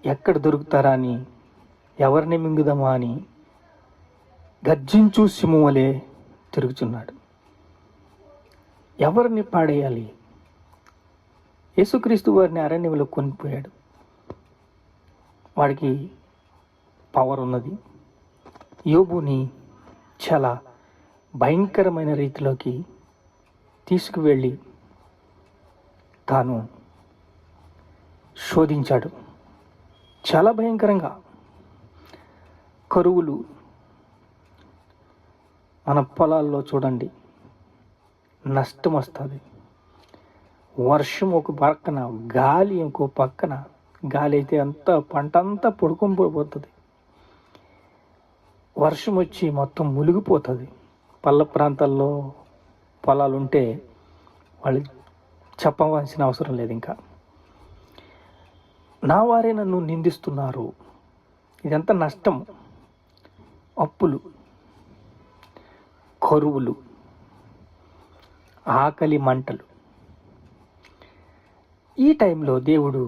ఎక్కడ దొరుకుతారా అని, ఎవరిని మింగుదామా అని గర్జించు సింహం వలె తిరుగుచున్నాడు. ఎవరిని పాడేయాలి? యేసుక్రీస్తు వారిని అరణ్యంలో కొనిపోయాడు. వాడికి పవర్ ఉన్నది. యోబుని చాలా భయంకరమైన రీతిలోకి తీసుకువెళ్ళి తాను శోధించాడు. చాలా భయంకరంగా. కరువులు మన పొలాల్లో చూడండి, నష్టం వస్తుంది. వర్షం ఒక పక్కన, గాలి ఇంకో పక్కన. గాలి అయితే అంతా పంట అంతా పడుకొని పోతుంది. వర్షం వచ్చి మొత్తం మునిగిపోతుంది. పల్ల ప్రాంతాల్లో పొలాలు ఉంటే వాళ్ళు చెప్పవలసిన అవసరం లేదు. ఇంకా నా వారే నన్ను నిందిస్తున్నారు. ఇదంతా నష్టం. అప్పులు, కరువులు, ఆకలి మంటలు. ఈ టైంలో దేవుడు